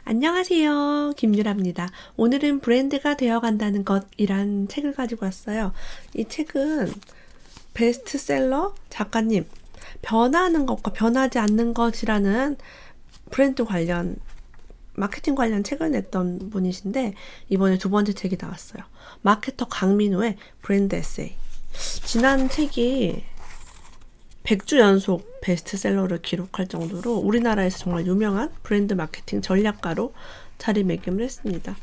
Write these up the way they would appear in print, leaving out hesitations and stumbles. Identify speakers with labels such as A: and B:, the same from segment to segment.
A: 안녕하세요. 김유라입니다. 오늘은 브랜드가 되어간다는 것이란 책을 가지고 왔어요. 이 책은 베스트셀러 작가님, 변하는 것과 변하지 않는 것이라는 브랜드 관련, 마케팅 관련 책을 냈던 분이신데 이번에 두 번째 책이 나왔어요. 마케터 강민우의 브랜드 에세이. 지난 책이 100주 연속 베스트셀러를 기록할 정도로 우리나라에서 정말 유명한 브랜드 마케팅 전략가로 자리매김을 했습니다.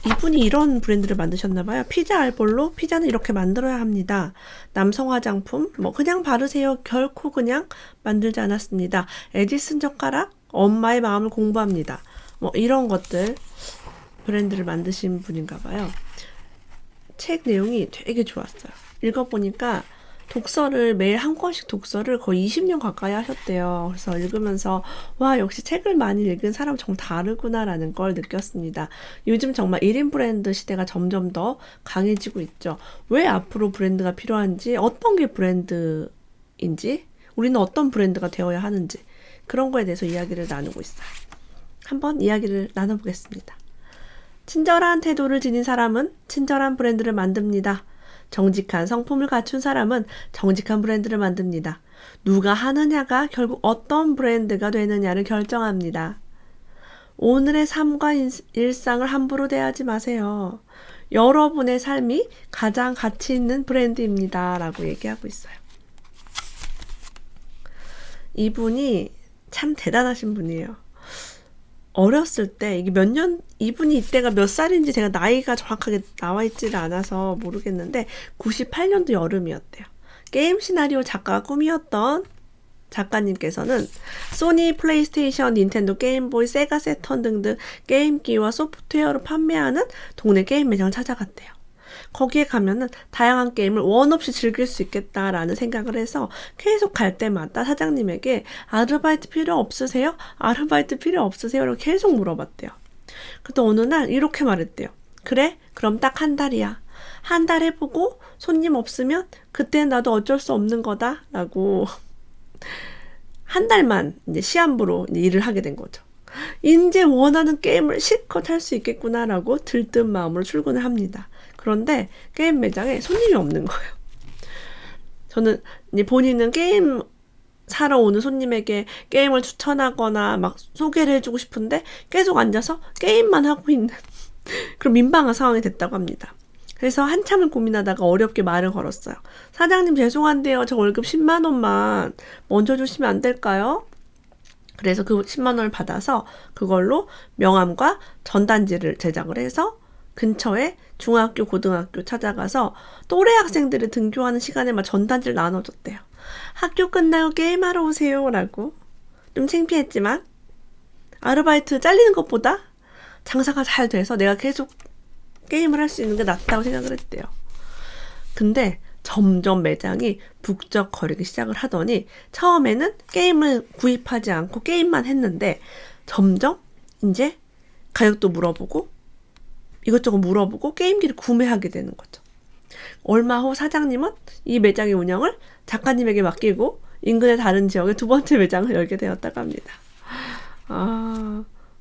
A: 이분이 이런 브랜드를 만드셨나봐요. 피자 알볼로 피자는 이렇게 만들어야 합니다. 남성 화장품 그냥 바르세요. 결코 그냥 만들지 않았습니다. 에디슨 젓가락 엄마의 마음을 공부합니다. 이런 것들 브랜드를 만드신 분인가봐요. 책 내용이 되게 좋았어요. 읽어보니까 독서를 매일 한 권씩 독서를 거의 20년 가까이 하셨대요. 그래서 읽으면서 와, 역시 책을 많이 읽은 사람 정말 다르구나라는 걸 느꼈습니다. 요즘 정말 1인 브랜드 시대가 점점 더 강해지고 있죠. 왜 앞으로 브랜드가 필요한지, 어떤 게 브랜드인지, 우리는 어떤 브랜드가 되어야 하는지 그런 거에 대해서 이야기를 나누고 있어요. 한번 이야기를 나눠보겠습니다. 친절한 태도를 지닌 사람은 친절한 브랜드를 만듭니다. 정직한 성품을 갖춘 사람은 정직한 브랜드를 만듭니다. 누가 하느냐가 결국 어떤 브랜드가 되느냐를 결정합니다. 오늘의 삶과 일상을 함부로 대하지 마세요. 여러분의 삶이 가장 가치 있는 브랜드입니다. 라고 얘기하고 있어요. 이분이 참 대단하신 분이에요. 어렸을 때 이게 이분이 이때가 몇 살인지 제가 나이가 정확하게 나와 있지를 않아서 모르겠는데 98년도 여름이었대요. 게임 시나리오 작가가 꿈이었던 작가님께서는 소니, 플레이스테이션, 닌텐도, 게임보이, 세가 세턴 등등 게임기와 소프트웨어를 판매하는 동네 게임 매장을 찾아갔대요. 거기에 가면은 다양한 게임을 원 없이 즐길 수 있겠다라는 생각을 해서 계속 갈 때마다 사장님에게 아르바이트 필요 없으세요? 아르바이트 필요 없으세요? 라고 계속 물어봤대요. 그때 어느 날 이렇게 말했대요. 그래? 그럼 딱 한 달이야. 한 달 해보고 손님 없으면 그때는 나도 어쩔 수 없는 거다. 라고 한 달만 이제 시한부로 이제 일을 하게 된 거죠. 이제 원하는 게임을 실컷 할 수 있겠구나라고 들뜬 마음으로 출근을 합니다. 그런데 게임 매장에 손님이 없는 거예요. 저는 이제 본인은 게임 사러 오는 손님에게 게임을 추천하거나 막 소개를 해주고 싶은데 계속 앉아서 게임만 하고 있는 그런 민망한 상황이 됐다고 합니다. 그래서 한참을 고민하다가 어렵게 말을 걸었어요. 사장님 죄송한데요. 저 월급 10만 원만 먼저 주시면 안 될까요? 그래서 그 10만 원을 받아서 그걸로 명함과 전단지를 제작을 해서 근처에 중학교, 고등학교 찾아가서 또래 학생들을 등교하는 시간에만 전단지를 나눠줬대요. 학교 끝나고 게임하러 오세요 라고. 좀 창피했지만 아르바이트 잘리는 것보다 장사가 잘 돼서 내가 계속 게임을 할 수 있는 게 낫다고 생각을 했대요. 근데 점점 매장이 북적거리기 시작을 하더니 처음에는 게임을 구입하지 않고 게임만 했는데 점점 이제 가격도 물어보고 이것저것 물어보고 게임기를 구매하게 되는 거죠. 얼마 후 사장님은 이 매장의 운영을 작가님에게 맡기고 인근의 다른 지역에 두 번째 매장을 열게 되었다고 합니다.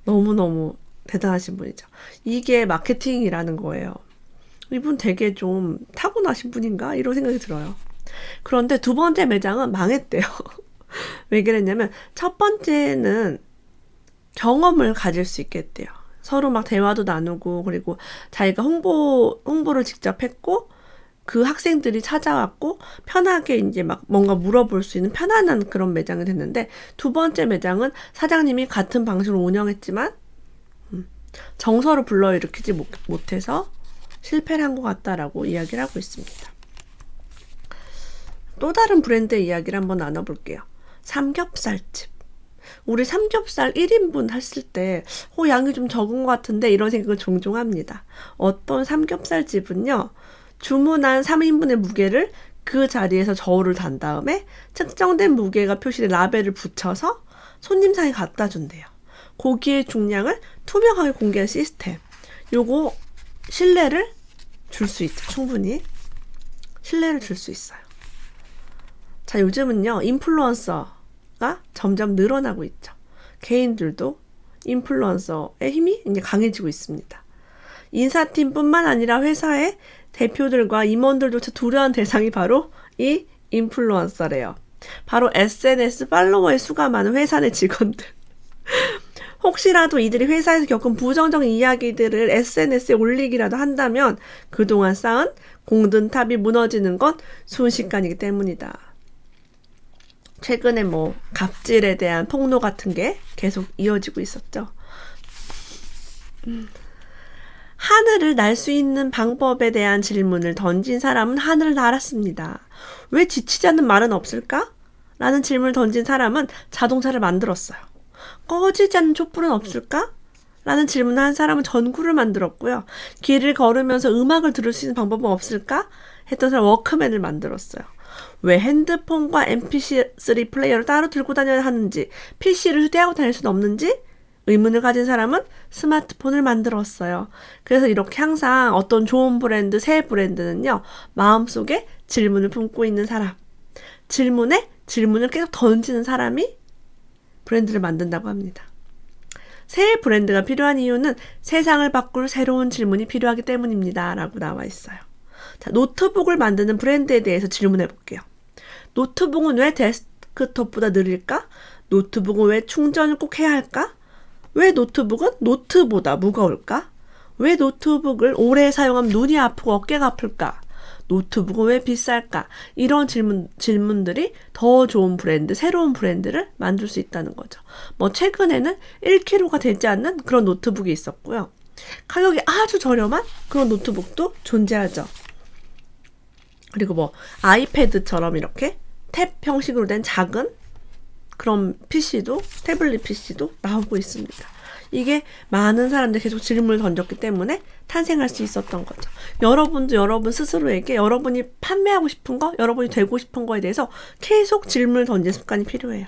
A: 너무너무 대단하신 분이죠. 이게 마케팅이라는 거예요. 이분 되게 좀 타고나신 분인가? 이런 생각이 들어요. 그런데 두 번째 매장은 망했대요. 왜 그랬냐면 첫 번째는 경험을 가질 수 있겠대요. 서로 막 대화도 나누고 그리고 자기가 홍보를 직접 했고 그 학생들이 찾아왔고 편하게 이제 막 뭔가 물어볼 수 있는 편안한 그런 매장이 됐는데 두 번째 매장은 사장님이 같은 방식으로 운영했지만 정서를 불러일으키지 못해서 실패를 한 것 같다라고 이야기를 하고 있습니다. 또 다른 브랜드의 이야기를 한번 나눠볼게요. 삼겹살집. 우리 삼겹살 1인분 했을 때 양이 좀 적은 것 같은데 이런 생각을 종종 합니다. 어떤 삼겹살 집은요. 주문한 3인분의 무게를 그 자리에서 저울을 단 다음에 측정된 무게가 표시된 라벨을 붙여서 손님상에 갖다 준대요. 고기의 중량을 투명하게 공개한 시스템. 요거 신뢰를 줄 수 있죠. 충분히 신뢰를 줄 수 있어요. 자, 요즘은요 인플루언서가 점점 늘어나고 있죠. 개인들도 인플루언서의 힘이 이제 강해지고 있습니다. 인사팀뿐만 아니라 회사의 대표들과 임원들조차 두려운 대상이 바로 이 인플루언서래요. 바로 SNS 팔로워의 수가 많은 회사 내 직원들. 혹시라도 이들이 회사에서 겪은 부정적인 이야기들을 SNS에 올리기라도 한다면 그동안 쌓은 공든탑이 무너지는 건 순식간이기 때문이다. 최근에 갑질에 대한 폭로 같은 게 계속 이어지고 있었죠. 하늘을 날 수 있는 방법에 대한 질문을 던진 사람은 하늘을 날았습니다. 왜 지치지 않는 말은 없을까? 라는 질문을 던진 사람은 자동차를 만들었어요. 꺼지지 않는 촛불은 없을까? 라는 질문을 한 사람은 전구를 만들었고요. 길을 걸으면서 음악을 들을 수 있는 방법은 없을까? 했던 사람은 워크맨을 만들었어요. 왜 핸드폰과 mp3 플레이어를 따로 들고 다녀야 하는지, PC를 휴대하고 다닐 수는 없는지 의문을 가진 사람은 스마트폰을 만들었어요. 그래서 이렇게 항상 어떤 좋은 브랜드, 새 브랜드는요, 마음속에 질문을 품고 있는 사람, 질문에 질문을 계속 던지는 사람이 브랜드를 만든다고 합니다. 새 브랜드가 필요한 이유는 세상을 바꿀 새로운 질문이 필요하기 때문입니다. 라고 나와 있어요. 자, 노트북을 만드는 브랜드에 대해서 질문해 볼게요. 노트북은 왜 데스크톱보다 느릴까? 노트북은 왜 충전을 꼭 해야 할까? 왜 노트북은 노트보다 무거울까? 왜 노트북을 오래 사용하면 눈이 아프고 어깨가 아플까? 노트북은 왜 비쌀까? 이런 질문들이 더 좋은 브랜드, 새로운 브랜드를 만들 수 있다는 거죠. 최근에는 1kg가 되지 않는 그런 노트북이 있었고요. 가격이 아주 저렴한 그런 노트북도 존재하죠. 그리고 아이패드처럼 이렇게 탭 형식으로 된 작은 그런 PC도, 태블릿 PC도 나오고 있습니다. 이게 많은 사람들이 계속 질문을 던졌기 때문에 탄생할 수 있었던 거죠. 여러분도 여러분 스스로에게 여러분이 판매하고 싶은 거, 여러분이 되고 싶은 거에 대해서 계속 질문을 던지는 습관이 필요해요.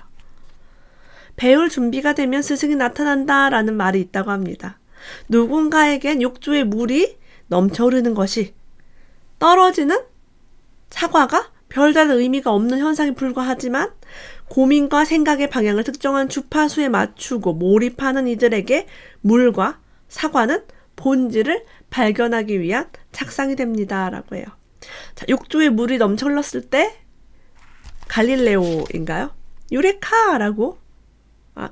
A: 배울 준비가 되면 스승이 나타난다라는 말이 있다고 합니다. 누군가에겐 욕조에 물이 넘쳐 흐르는 것이 떨어지는 사과가 별다른 의미가 없는 현상에 불과하지만 고민과 생각의 방향을 특정한 주파수에 맞추고 몰입하는 이들에게 물과 사과는 본질을 발견하기 위한 착상이 됩니다. 라고 해요. 자, 욕조에 물이 넘쳐 흘렀을 때 갈릴레오인가요? 유레카라고?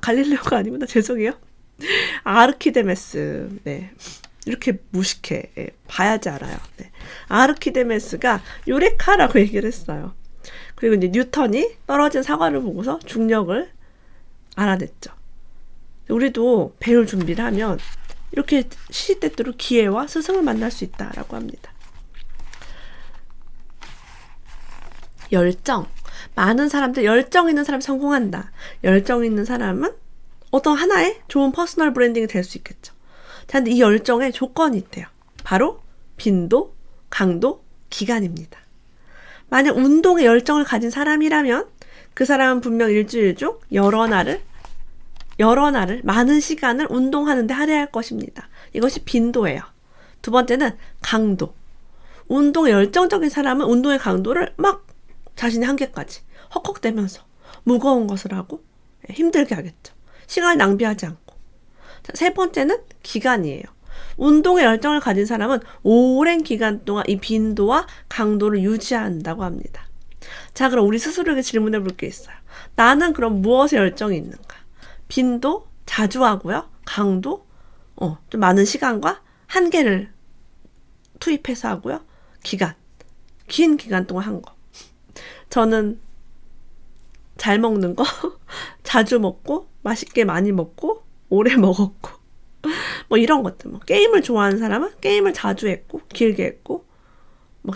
A: 갈릴레오가 아니구나. 죄송해요. 아르키데메스. 네. 이렇게 무식해. 봐야지 알아요. 네. 아르키데메스가 유레카라고 얘기를 했어요. 그리고 이제 뉴턴이 떨어진 사과를 보고서 중력을 알아냈죠. 우리도 배울 준비를 하면 이렇게 시시때때로 기회와 스승을 만날 수 있다라고 합니다. 열정. 많은 사람들, 열정 있는 사람이 성공한다. 열정 있는 사람은 어떤 하나의 좋은 퍼스널 브랜딩이 될 수 있겠죠. 자, 근데 이 열정에 조건이 있대요. 바로 빈도, 강도, 기간입니다. 만약 운동에 열정을 가진 사람이라면 그 사람은 분명 일주일 중 여러 날을 많은 시간을 운동하는 데 할애할 것입니다. 이것이 빈도예요. 두 번째는 강도. 운동에 열정적인 사람은 운동의 강도를 막 자신의 한계까지 헉헉대면서 무거운 것을 하고 힘들게 하겠죠. 시간을 낭비하지 않고. 자, 세 번째는 기간이에요. 운동에 열정을 가진 사람은 오랜 기간 동안 이 빈도와 강도를 유지한다고 합니다. 자, 그럼 우리 스스로에게 질문해 볼 게 있어요. 나는 그럼 무엇에 열정이 있는가? 빈도 자주 하고요. 강도 좀 많은 시간과 한계를 투입해서 하고요. 기간 긴 기간 동안 한 거. 저는 잘 먹는 거 자주 먹고 맛있게 많이 먹고 오래 먹었고 이런 것들. 게임을 좋아하는 사람은 게임을 자주 했고 길게 했고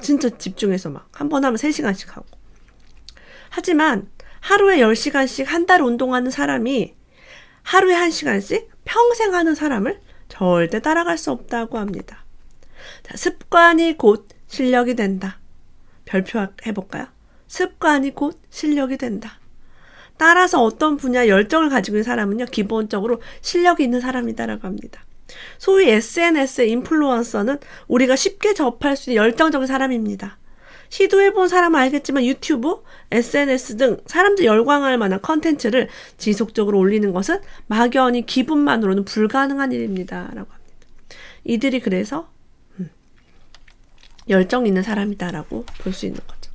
A: 진짜 집중해서 한 번 하면 3시간씩 하고. 하지만 하루에 10시간씩 한 달 운동하는 사람이 하루에 1시간씩 평생 하는 사람을 절대 따라갈 수 없다고 합니다. 자, 습관이 곧 실력이 된다. 별표 해볼까요? 습관이 곧 실력이 된다. 따라서 어떤 분야에 열정을 가지고 있는 사람은요, 기본적으로 실력이 있는 사람이다라고 합니다. 소위 SNS의 인플루언서는 우리가 쉽게 접할 수 있는 열정적인 사람입니다. 시도해본 사람은 알겠지만 유튜브, SNS 등 사람들 열광할 만한 컨텐츠를 지속적으로 올리는 것은 막연히 기분만으로는 불가능한 일입니다. 라고 합니다. 이들이 그래서 열정 있는 사람이다라고 볼 수 있는 거죠.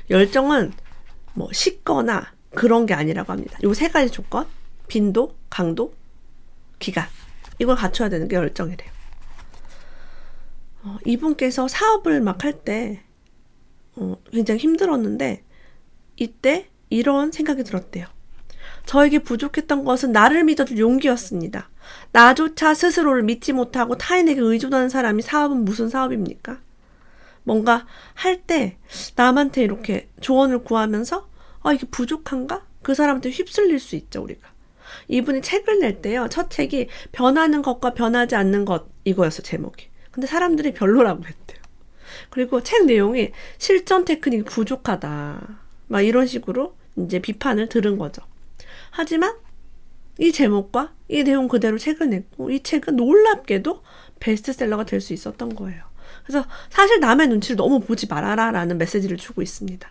A: 열정은 뭐 식거나 그런 게 아니라고 합니다. 요 세 가지 조건, 빈도, 강도, 기간, 이걸 갖춰야 되는 게 열정이래요. 이분께서 사업을 막 할 때 굉장히 힘들었는데 이때 이런 생각이 들었대요. 저에게 부족했던 것은 나를 믿어줄 용기였습니다. 나조차 스스로를 믿지 못하고 타인에게 의존하는 사람이 사업은 무슨 사업입니까? 뭔가 할 때 남한테 이렇게 조언을 구하면서 이게 부족한가? 그 사람한테 휩쓸릴 수 있죠, 우리가. 이분이 책을 낼 때요. 첫 책이 변하는 것과 변하지 않는 것, 이거였어, 제목이. 근데 사람들이 별로라고 했대요. 그리고 책 내용이 실전 테크닉이 부족하다. 막 이런 식으로 이제 비판을 들은 거죠. 하지만 이 제목과 이 내용 그대로 책을 냈고 이 책은 놀랍게도 베스트셀러가 될 수 있었던 거예요. 그래서 사실 남의 눈치를 너무 보지 말아라 라는 메시지를 주고 있습니다.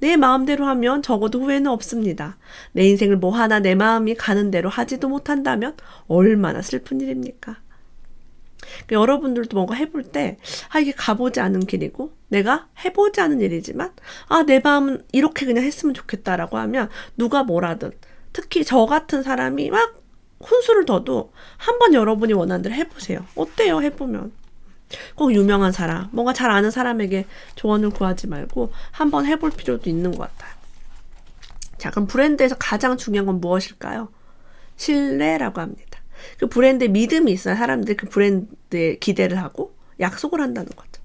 A: 내 마음대로 하면 적어도 후회는 없습니다. 내 인생을 뭐 하나 내 마음이 가는 대로 하지도 못한다면 얼마나 슬픈 일입니까? 여러분들도 뭔가 해볼 때 이게 가보지 않은 길이고 내가 해보지 않은 일이지만 내 마음은 이렇게 그냥 했으면 좋겠다라고 하면 누가 뭐라든 특히 저 같은 사람이 막 혼수를 둬도 한번 여러분이 원하는 대로 해보세요. 어때요? 해보면. 꼭 유명한 사람, 뭔가 잘 아는 사람에게 조언을 구하지 말고 한번 해볼 필요도 있는 것 같아요. 자, 그럼 브랜드에서 가장 중요한 건 무엇일까요? 신뢰라고 합니다. 그 브랜드에 믿음이 있어야 사람들이 그 브랜드에 기대를 하고 약속을 한다는 거죠.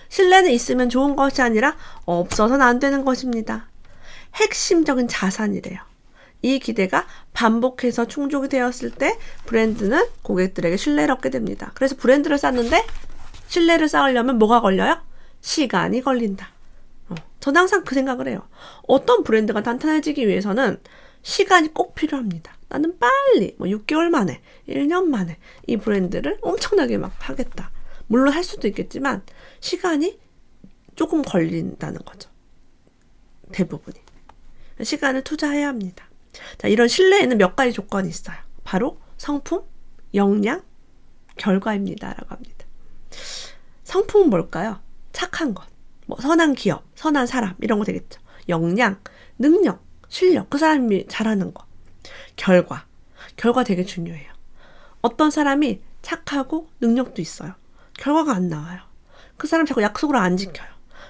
A: 신뢰는 있으면 좋은 것이 아니라 없어서는 안 되는 것입니다. 핵심적인 자산이래요. 이 기대가 반복해서 충족이 되었을 때 브랜드는 고객들에게 신뢰를 얻게 됩니다. 그래서 브랜드를 쌓는데 신뢰를 쌓으려면 뭐가 걸려요? 시간이 걸린다. 저는 항상 그 생각을 해요. 어떤 브랜드가 탄탄해지기 위해서는 시간이 꼭 필요합니다. 나는 빨리 6개월 만에 1년 만에 이 브랜드를 엄청나게 막 하겠다. 물론 할 수도 있겠지만 시간이 조금 걸린다는 거죠. 대부분이. 시간을 투자해야 합니다. 자, 이런 신뢰에는 몇 가지 조건이 있어요. 바로 성품, 역량, 결과입니다. 라고 합니다. 성품은 뭘까요? 착한 것, 선한 기업, 선한 사람 이런 거 되겠죠. 역량, 능력, 실력, 그 사람이 잘하는 거. 결과 되게 중요해요. 어떤 사람이 착하고 능력도 있어요. 결과가 안 나와요. 그 사람 자꾸 약속을 안 지켜요.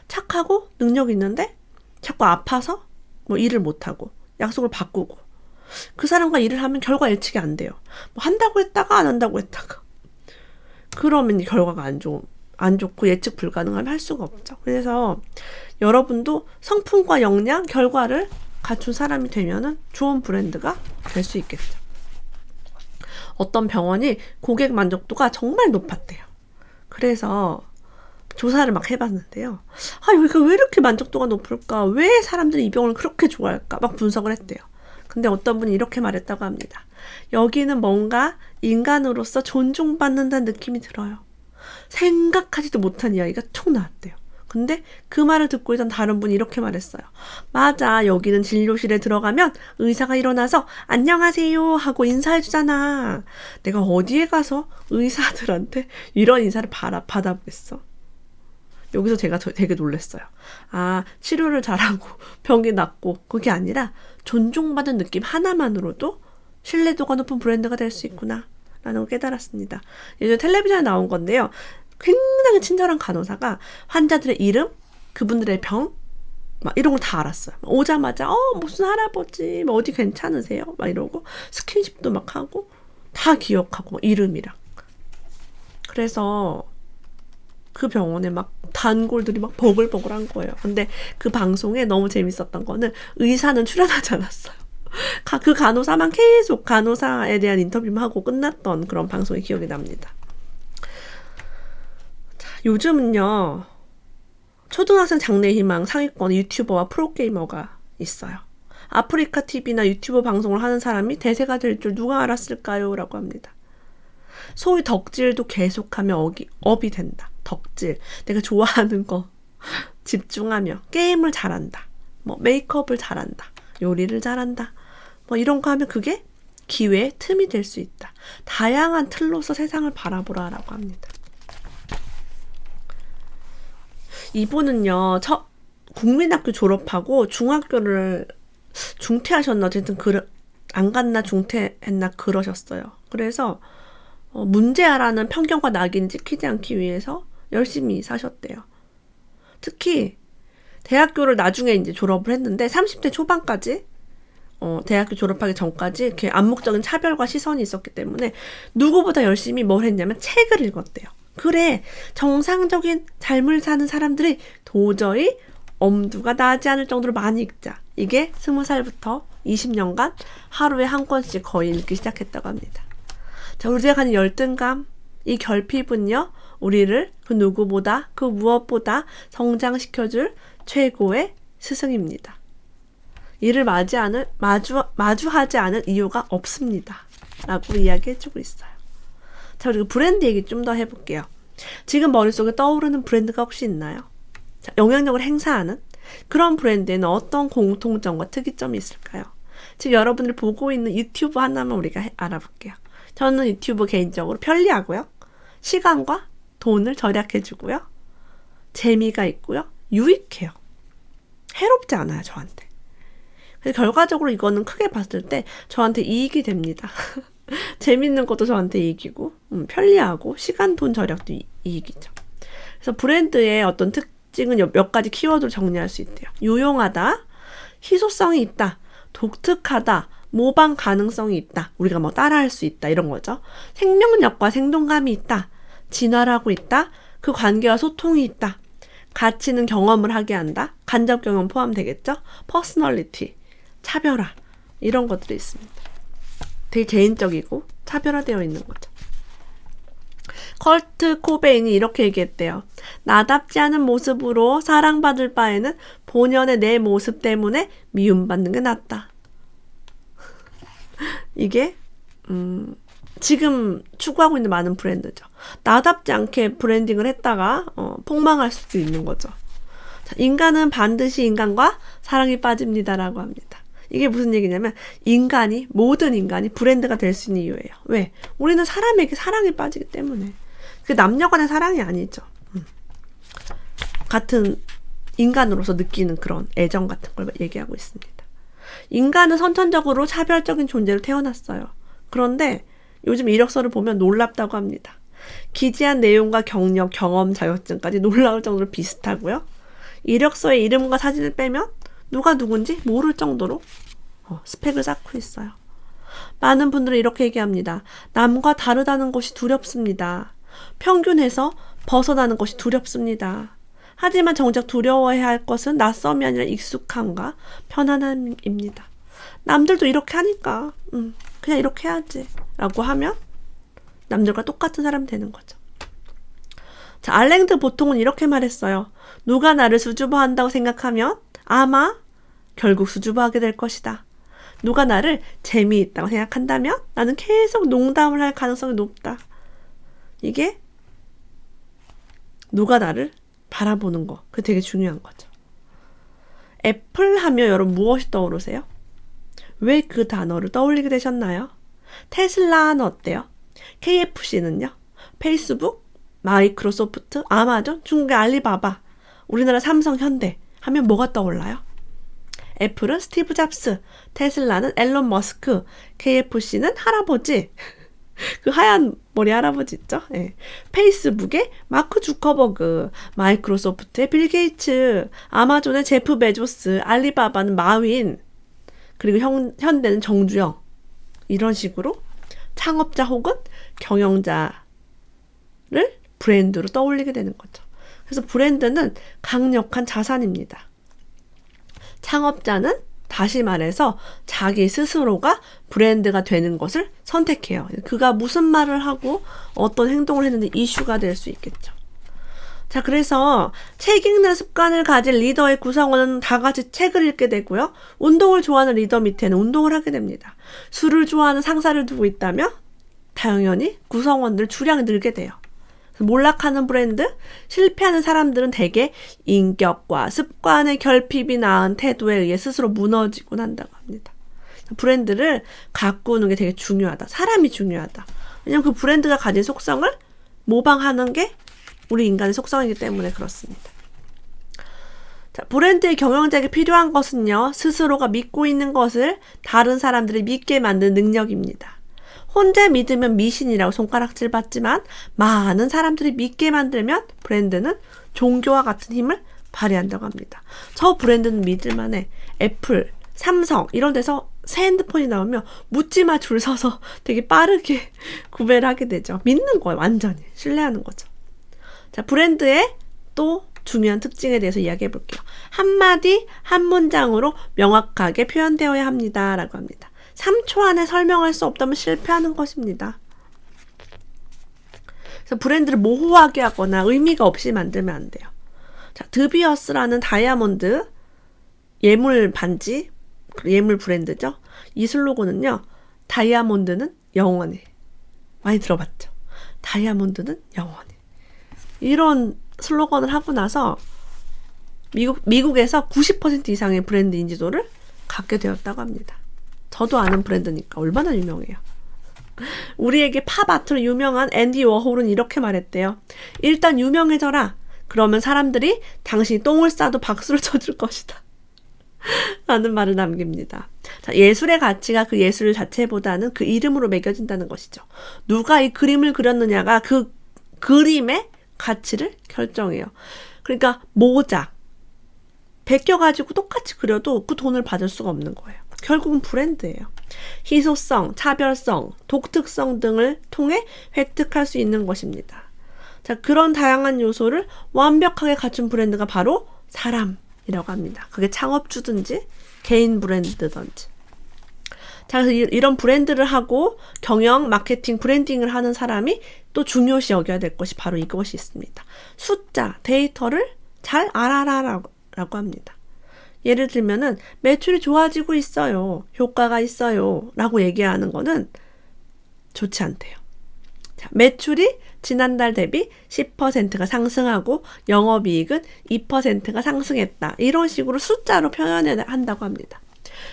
A: 착하고 능력이 있는데 자꾸 아파서 일을 못하고 약속을 바꾸고 그 사람과 일을 하면 결과 예측이 안 돼요. 한다고 했다가 안 한다고 했다가 그러면 결과가 안 좋고 예측 불가능하면 할 수가 없죠. 그래서 여러분도 성품과 역량, 결과를 갖춘 사람이 되면은 좋은 브랜드가 될 수 있겠죠. 어떤 병원이 고객 만족도가 정말 높았대요. 그래서 조사를 막 해봤는데요. 여기가 왜 이렇게 만족도가 높을까? 왜 사람들이 이 병원을 그렇게 좋아할까? 막 분석을 했대요. 근데 어떤 분이 이렇게 말했다고 합니다. 여기는 뭔가 인간으로서 존중받는다는 느낌이 들어요. 생각하지도 못한 이야기가 툭 나왔대요. 근데 그 말을 듣고 있던 다른 분이 이렇게 말했어요. 맞아, 여기는 진료실에 들어가면 의사가 일어나서 안녕하세요 하고 인사해주잖아. 내가 어디에 가서 의사들한테 이런 인사를 받아보겠어. 여기서 제가 되게 놀랐어요. 치료를 잘하고 병이 낫고 그게 아니라 존중받은 느낌 하나만으로도 신뢰도가 높은 브랜드가 될 수 있구나 라는 걸 깨달았습니다. 예전에 텔레비전에 나온 건데요. 굉장히 친절한 간호사가 환자들의 이름, 그분들의 병, 이런 걸 다 알았어요. 오자마자 무슨 할아버지, 어디 괜찮으세요? 이러고 스킨십도 막 하고 다 기억하고 이름이랑. 그래서 그 병원에 막 단골들이 막 버글버글한 거예요. 근데 그 방송에 너무 재밌었던 거는 의사는 출연하지 않았어요. 그 간호사만 계속 간호사에 대한 인터뷰만 하고 끝났던 그런 방송이 기억이 납니다. 자, 요즘은요. 초등학생 장래희망 상위권 유튜버와 프로게이머가 있어요. 아프리카 TV나 유튜버 방송을 하는 사람이 대세가 될 줄 누가 알았을까요? 라고 합니다. 소위 덕질도 계속하면 업이 된다. 덕질. 내가 좋아하는 거 집중하며 게임을 잘한다. 뭐 메이크업을 잘한다. 요리를 잘한다. 뭐 이런 거 하면 그게 기회의 틈이 될 수 있다. 다양한 틀로서 세상을 바라보라라고 합니다. 이분은요, 국민학교 졸업하고 중학교를 중퇴하셨나 어쨌든 안 갔나 중퇴했나 그러셨어요. 그래서 문제아라는 편견과 낙인을 찍히지 않기 위해서 열심히 사셨대요. 특히 대학교를 나중에 이제 졸업을 했는데 30대 초반까지 대학교 졸업하기 전까지 이렇게 암묵적인 차별과 시선이 있었기 때문에 누구보다 열심히 뭘 했냐면 책을 읽었대요. 그래, 정상적인 삶을 사는 사람들이 도저히 엄두가 나지 않을 정도로 많이 읽자. 이게 20살부터 20년간 하루에 한 권씩 거의 읽기 시작했다고 합니다. 자, 우리가 가진 열등감, 이 결핍은요, 우리를 그 누구보다, 그 무엇보다 성장시켜줄 최고의 스승입니다. 이를 마주하지 않을 이유가 없습니다. 라고 이야기해주고 있어요. 자, 그리고 브랜드 얘기 좀 더 해볼게요. 지금 머릿속에 떠오르는 브랜드가 혹시 있나요? 자, 영향력을 행사하는 그런 브랜드에는 어떤 공통점과 특이점이 있을까요? 지금 여러분들이 보고 있는 유튜브 하나만 우리가 알아볼게요. 저는 유튜브 개인적으로 편리하고요. 시간과 돈을 절약해주고요. 재미가 있고요. 유익해요. 해롭지 않아요, 저한테. 그래서 결과적으로 이거는 크게 봤을 때 저한테 이익이 됩니다. 재밌는 것도 저한테 이익이고 편리하고 시간, 돈 절약도 이익이죠. 그래서 브랜드의 어떤 특징은 몇 가지 키워드로 정리할 수 있대요. 유용하다, 희소성이 있다, 독특하다, 모방 가능성이 있다, 우리가 뭐 따라할 수 있다 이런 거죠. 생명력과 생동감이 있다, 진화하고 있다, 그 관계와 소통이 있다, 가치는 경험을 하게 한다, 간접 경험 포함되겠죠. 퍼스널리티, 차별화 이런 것들이 있습니다. 되게 개인적이고 차별화되어 있는 거죠. 컬트 코베인이 이렇게 얘기했대요. 나답지 않은 모습으로 사랑받을 바에는 본연의 내 모습 때문에 미움받는 게 낫다. 이게 지금 추구하고 있는 많은 브랜드죠. 나답지 않게 브랜딩을 했다가 폭망할 수도 있는 거죠. 자, 인간은 반드시 인간과 사랑에 빠집니다라고 합니다. 이게 무슨 얘기냐면 모든 인간이 브랜드가 될 수 있는 이유예요. 왜? 우리는 사람에게 사랑에 빠지기 때문에. 그 남녀 간의 사랑이 아니죠. 같은 인간으로서 느끼는 그런 애정 같은 걸 얘기하고 있습니다. 인간은 선천적으로 차별적인 존재로 태어났어요. 그런데 요즘 이력서를 보면 놀랍다고 합니다. 기재한 내용과 경력, 경험, 자격증까지 놀라울 정도로 비슷하고요. 이력서에 이름과 사진을 빼면 누가 누군지 모를 정도로 스펙을 쌓고 있어요. 많은 분들은 이렇게 얘기합니다. 남과 다르다는 것이 두렵습니다. 평균에서 벗어나는 것이 두렵습니다. 하지만 정작 두려워해야 할 것은 낯섦이 아니라 익숙함과 편안함입니다. 남들도 이렇게 하니까 그냥 이렇게 해야지 라고 하면 남들과 똑같은 사람이 되는 거죠. 자, 알랭드 보통은 이렇게 말했어요. 누가 나를 수줍어한다고 생각하면 아마 결국 수줍어하게 될 것이다. 누가 나를 재미있다고 생각한다면 나는 계속 농담을 할 가능성이 높다. 이게 누가 나를 바라보는 거, 그게 되게 중요한 거죠. 애플 하면 여러분 무엇이 떠오르세요? 왜 그 단어를 떠올리게 되셨나요? 테슬라는 어때요? KFC는요? 페이스북, 마이크로소프트, 아마존, 중국의 알리바바, 우리나라 삼성, 현대 하면 뭐가 떠올라요? 애플은 스티브 잡스, 테슬라는 앨런 머스크, KFC는 할아버지, 그 하얀 머리 할아버지 있죠? 네. 페이스북의 마크 주커버그, 마이크로소프트의 빌 게이츠, 아마존의 제프 베조스, 알리바바는 마윈, 그리고 현대는 정주영. 이런 식으로 창업자 혹은 경영자를 브랜드로 떠올리게 되는 거죠. 그래서 브랜드는 강력한 자산입니다. 창업자는 다시 말해서 자기 스스로가 브랜드가 되는 것을 선택해요. 그가 무슨 말을 하고 어떤 행동을 했는데 이슈가 될 수 있겠죠. 자, 그래서 책 읽는 습관을 가진 리더의 구성원은 다 같이 책을 읽게 되고요. 운동을 좋아하는 리더 밑에는 운동을 하게 됩니다. 술을 좋아하는 상사를 두고 있다면 당연히 구성원들 주량이 늘게 돼요. 몰락하는 브랜드, 실패하는 사람들은 대개 인격과 습관의 결핍이 낳은 태도에 의해 스스로 무너지곤 한다고 합니다. 브랜드를 가꾸는 게 되게 중요하다. 사람이 중요하다. 왜냐면 그 브랜드가 가진 속성을 모방하는 게 우리 인간의 속성이기 때문에 그렇습니다. 자, 브랜드의 경영자에게 필요한 것은요, 스스로가 믿고 있는 것을 다른 사람들이 믿게 만드는 능력입니다. 혼자 믿으면 미신이라고 손가락질 받지만 많은 사람들이 믿게 만들면 브랜드는 종교와 같은 힘을 발휘한다고 합니다. 저 브랜드는 믿을만해. 애플, 삼성 이런 데서 새 핸드폰이 나오면 묻지마 줄 서서 되게 빠르게 구매를 하게 되죠. 믿는 거예요. 완전히. 신뢰하는 거죠. 자, 브랜드의 또 중요한 특징에 대해서 이야기해 볼게요. 한마디, 한 문장으로 명확하게 표현되어야 합니다. 라고 합니다. 3초 안에 설명할 수 없다면 실패하는 것입니다. 그래서 브랜드를 모호하게 하거나 의미가 없이 만들면 안 돼요. 자, 드비어스라는 다이아몬드 예물 반지, 예물 브랜드죠. 이 슬로건은요. 다이아몬드는 영원해. 많이 들어봤죠. 다이아몬드는 영원해. 이런 슬로건을 하고 나서 미국에서 90% 이상의 브랜드 인지도를 갖게 되었다고 합니다. 저도 아는 브랜드니까 얼마나 유명해요. 우리에게 팝 아트로 유명한 앤디 워홀은 이렇게 말했대요. 일단 유명해져라. 그러면 사람들이 당신이 똥을 싸도 박수를 쳐줄 것이다. 라는 말을 남깁니다. 자, 예술의 가치가 그 예술 자체보다는 그 이름으로 매겨진다는 것이죠. 누가 이 그림을 그렸느냐가 그 그림의 가치를 결정해요. 그러니까 모자 베껴가지고 똑같이 그려도 그 돈을 받을 수가 없는 거예요. 결국은 브랜드예요. 희소성, 차별성, 독특성 등을 통해 획득할 수 있는 것입니다. 자, 그런 다양한 요소를 완벽하게 갖춘 브랜드가 바로 사람이라고 합니다. 그게 창업주든지 개인 브랜드든지. 자, 그래서 이런 브랜드를 하고 경영, 마케팅, 브랜딩을 하는 사람이 또 중요시 여겨야 될 것이 바로 이것이 있습니다. 숫자, 데이터를 잘 알아라라고 합니다. 예를 들면은 매출이 좋아지고 있어요. 효과가 있어요. 라고 얘기하는 거는 좋지 않대요. 자, 매출이 지난달 대비 10%가 상승하고 영업이익은 2%가 상승했다. 이런 식으로 숫자로 표현해야 한다고 합니다.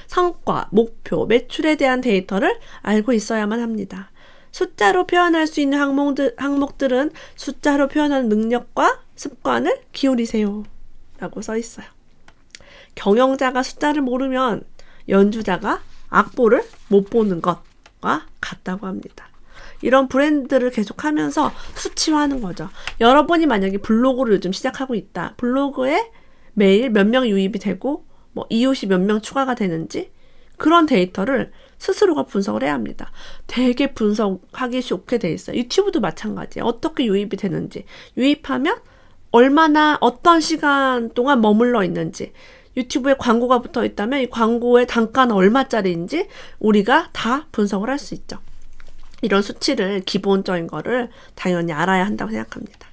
A: 성과, 목표, 매출에 대한 데이터를 알고 있어야만 합니다. 숫자로 표현할 수 있는 항목들은 숫자로 표현하는 능력과 습관을 기울이세요. 라고 써 있어요. 경영자가 숫자를 모르면 연주자가 악보를 못 보는 것과 같다고 합니다. 이런 브랜드를 계속하면서 수치화하는 거죠. 여러분이 만약에 블로그를 요즘 시작하고 있다. 블로그에 매일 몇 명 유입이 되고 이웃이 몇 명 추가가 되는지 그런 데이터를 스스로가 분석을 해야 합니다. 되게 분석하기 좋게 돼 있어요. 유튜브도 마찬가지예요. 어떻게 유입이 되는지, 유입하면 얼마나 어떤 시간 동안 머물러 있는지, 유튜브에 광고가 붙어 있다면 이 광고의 단가는 얼마짜리인지 우리가 다 분석을 할 수 있죠. 이런 수치를 기본적인 거를 당연히 알아야 한다고 생각합니다.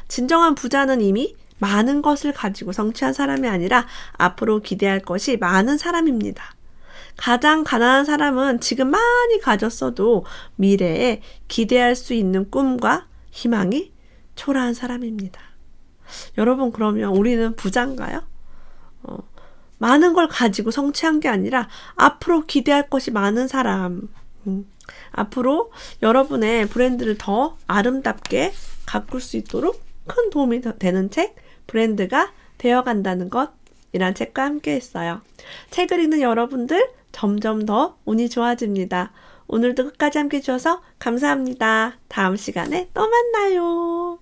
A: 진정한 부자는 이미 많은 것을 가지고 성취한 사람이 아니라 앞으로 기대할 것이 많은 사람입니다. 가장 가난한 사람은 지금 많이 가졌어도 미래에 기대할 수 있는 꿈과 희망이 초라한 사람입니다. 여러분, 그러면 우리는 부자인가요? 많은 걸 가지고 성취한 게 아니라 앞으로 기대할 것이 많은 사람. 앞으로 여러분의 브랜드를 더 아름답게 가꿀 수 있도록 큰 도움이 되는 책, 브랜드가 되어간다는 것이란 책과 함께 했어요. 책을 읽는 여러분들 점점 더 운이 좋아집니다. 오늘도 끝까지 함께 해주셔서 감사합니다. 다음 시간에 또 만나요.